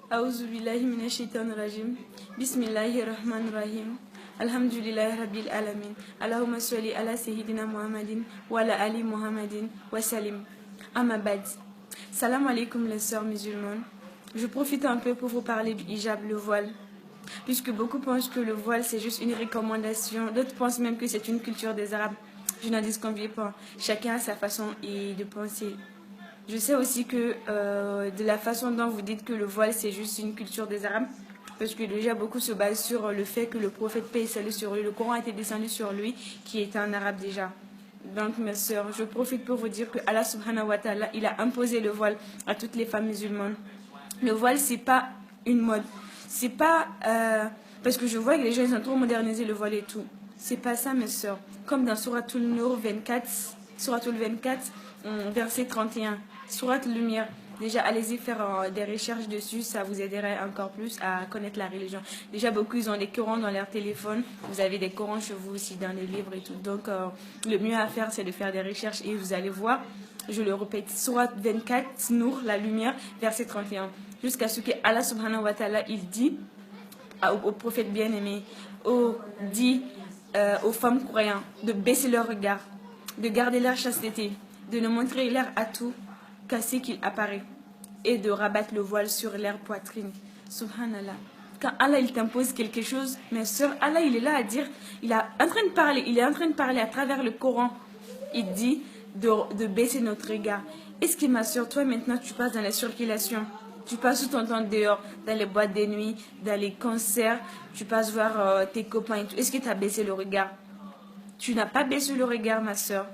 أعوذ بالله من الشيطان الرجيم بسم الله الرحمن الرحيم الحمد لله رب العالمين اللهم صل على سيدنا محمد وعلى آل محمد وسلم أما بعد. Salam alaikum les sœurs musulmanes. Je profite un peu pour vous parler du hijab, le voile. Puisque beaucoup pensent que le voile c'est juste une recommandation, d'autres pensent même que c'est une culture des Arabes. Je n'en disconviens pas. Chacun a sa façon de penser. Je sais aussi que de la façon dont vous dites que le voile c'est juste une culture des Arabes, parce que déjà beaucoup se basent sur le fait que le prophète paix et salut sur lui, le Coran a été descendu sur lui, qui était un arabe déjà. Donc mes sœurs, je profite pour vous dire que Allah subhanahu wa ta'ala, il a imposé le voile à toutes les femmes musulmanes. Le voile c'est pas une mode, c'est pas parce que je vois que les gens ils ont trop modernisé le voile et tout. C'est pas ça mes sœurs. Comme dans Suratul Nur 24, Suratul 24, verset 31. Sourate Lumière. Déjà, allez-y faire des recherches dessus, ça vous aiderait encore plus à connaître la religion. Déjà, beaucoup, ils ont des Corans dans leur téléphone. Vous avez des Corans chez vous aussi dans les livres et tout. Donc, le mieux à faire, c'est de faire des recherches et vous allez voir, je le répète, Sourate 24, Nour, la lumière, verset 31. Jusqu'à ce que Allah subhanahu wa ta'ala, il dit au prophète bien-aimé, dit aux femmes croyantes de baisser leur regard, de garder leur chasteté, de ne montrer leur atout qu'à ce qu'il apparaît et de rabattre le voile sur leur poitrine. Subhanallah. Quand Allah il t'impose quelque chose, mes soeurs, Allah il est là à dire, il est en train de parler à travers le Coran. Il dit de baisser notre regard. Est-ce que ma soeur, toi maintenant tu passes dans la circulation, tu passes tout ton temps dehors, dans les boîtes de nuit, dans les concerts, tu passes voir tes copains et tout. Est-ce que tu as baissé le regard? Tu n'as pas baissé le regard, ma soeur.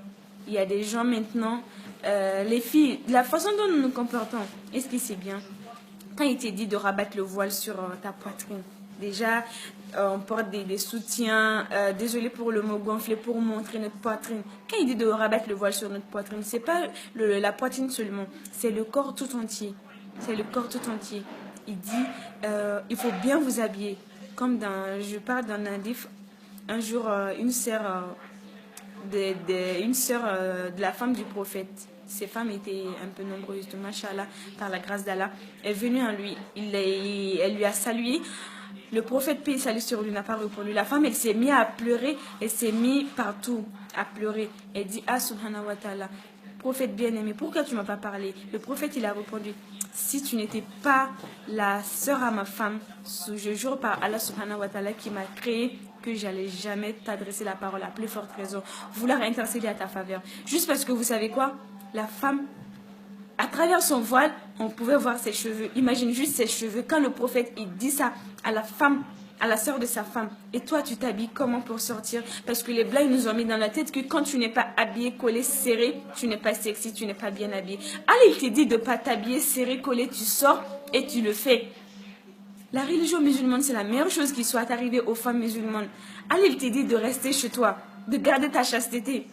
Il y a des gens maintenant, les filles, la façon dont nous nous comportons, est-ce que c'est bien? Quand il t'est dit de rabattre le voile sur ta poitrine, déjà, on porte des soutiens, désolé pour le mot gonflé, pour montrer notre poitrine. Quand il dit de rabattre le voile sur notre poitrine, c'est pas la poitrine seulement, c'est le corps tout entier. C'est le corps tout entier. Il dit, il faut bien vous habiller. Comme je parle d'un livre, un jour, une sœur de la femme du prophète. Ces femmes étaient un peu nombreuses, de Machallah, par la grâce d'Allah. Elle est venue en lui, elle lui a salué. Le prophète, paix et salut sur lui, n'a pas répondu. La femme, elle s'est mise à pleurer, elle s'est mise partout à pleurer. Elle dit, ah subhanahu wa ta'ala, prophète bien-aimé, pourquoi tu ne m'as pas parlé? Le prophète, il a répondu, si tu n'étais pas la sœur à ma femme, je jure par Allah subhanahu wa ta'ala qui m'a créé, que j'allais jamais t'adresser la parole à plus forte raison, vouloir intercéder à ta faveur. Juste parce que vous savez quoi? La femme, à travers son voile, on pouvait voir ses cheveux. Imagine juste ses cheveux. Quand le prophète il dit ça à la femme, à la sœur de sa femme, et toi tu t'habilles comment pour sortir? Parce que les blancs nous ont mis dans la tête que quand tu n'es pas habillé, collé, serré, tu n'es pas sexy, tu n'es pas bien habillé. Allez, il te dit de ne pas t'habiller, serré, collé, tu sors et tu le fais. La religion musulmane, c'est la meilleure chose qui soit arrivée aux femmes musulmanes. Allah, il te dit de rester chez toi, de garder ta chasteté,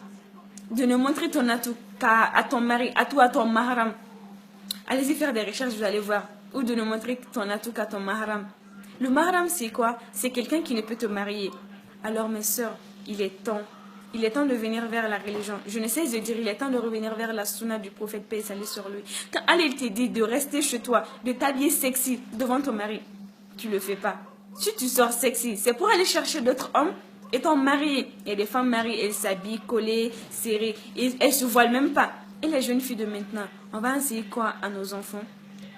de ne montrer ton atout qu'à ton mari, à toi, à ton mahram. Allez-y faire des recherches, vous allez voir. Ou de ne montrer ton atout qu'à ton mahram. Le mahram, c'est quoi? C'est quelqu'un qui ne peut te marier. Alors, mes sœurs, il est temps. Il est temps de venir vers la religion. Je ne cesse de dire, il est temps de revenir vers la sunna du prophète, paix et salut sur lui. Quand Allah te dit de rester chez toi, de t'habiller sexy devant ton mari, tu le fais pas. Si tu sors sexy, c'est pour aller chercher d'autres hommes étant mariés. Et les femmes mariées, elles s'habillent collées, serrées, et elles se voilent même pas. Et les jeunes filles de maintenant, on va enseigner quoi à nos enfants?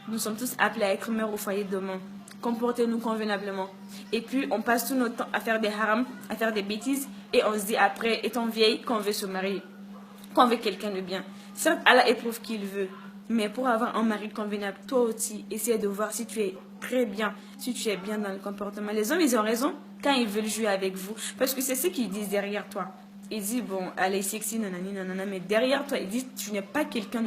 Nous sommes tous appelés à être mères au foyer demain. Comportez-nous convenablement. Et puis, on passe tout notre temps à faire des harams, à faire des bêtises, et on se dit après, étant vieille, qu'on veut se marier, qu'on veut quelqu'un de bien. Certes, Allah éprouve qu'il veut, mais pour avoir un mari convenable, toi aussi, essaie de voir si tu es très bien, si tu es bien dans le comportement. Les hommes, ils ont raison quand ils veulent jouer avec vous, parce que c'est ce qu'ils disent derrière toi. Ils disent, bon, elle est sexy, nanani, nanana, mais derrière toi, ils disent, tu n'es pas quelqu'un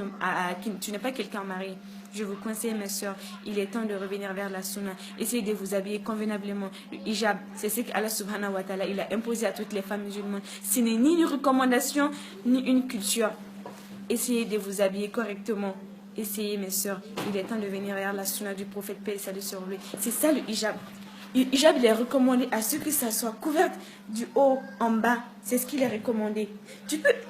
marié. Je vous conseille, mes soeurs, il est temps de revenir vers la sunna. Essayez de vous habiller convenablement. Le hijab, c'est ce qu'Allah subhanahu wa ta'ala, il a imposé à toutes les femmes musulmanes. Ce n'est ni une recommandation, ni une culture. Essayez de vous habiller correctement. Essayez, mes soeurs, il est temps de venir vers la sunna du prophète, paix et salut sur lui. C'est ça le hijab. Le hijab, il est recommandé à ce que ça soit couverte du haut en bas. C'est ce qu'il est recommandé.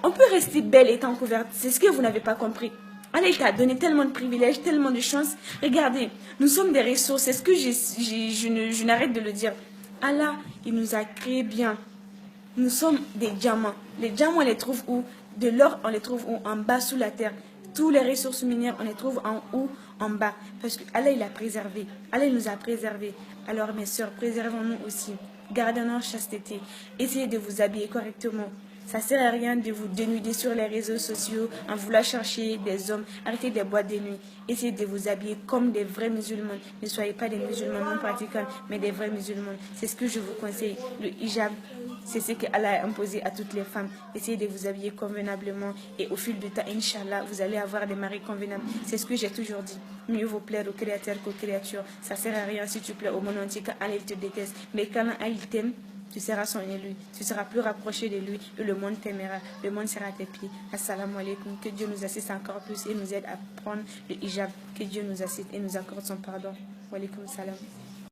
On peut rester belle étant couverte. C'est ce que vous n'avez pas compris. Allah t'a donné tellement de privilèges, tellement de chances. Regardez, nous sommes des ressources. C'est ce que je n'arrête de le dire. Allah, il nous a créé bien. Nous sommes des diamants. Les diamants, on les trouve où? De l'or, on les trouve où? En bas, sous la terre. Toutes les ressources minières, on les trouve en haut, en bas. Parce que Allah, il a préservé. Allah, il nous a préservés. Alors, mes sœurs, préservons-nous aussi. Gardez notre chasteté. Essayez de vous habiller correctement. Ça ne sert à rien de vous dénuder sur les réseaux sociaux en voulant chercher des hommes. Arrêtez des boîtes de nuit. Essayez de vous habiller comme des vrais musulmans. Ne soyez pas des musulmans non pratiquants, mais des vrais musulmans. C'est ce que je vous conseille. Le hijab, c'est ce que Allah a imposé à toutes les femmes. Essayez de vous habiller convenablement et au fil du temps, Inch'Allah, vous allez avoir des maris convenables. C'est ce que j'ai toujours dit. Mieux vaut plaire au Créateur qu'aux créatures. Ça ne sert à rien si tu plais au monde entier quand Allah te déteste. Mais quand Allah t'aime, tu seras son élu, tu seras plus rapproché de lui et le monde t'aimera, le monde sera à tes pieds. Assalamu alaikum, que Dieu nous assiste encore plus et nous aide à prendre le hijab, que Dieu nous assiste et nous accorde son pardon. Wa alaikum salam.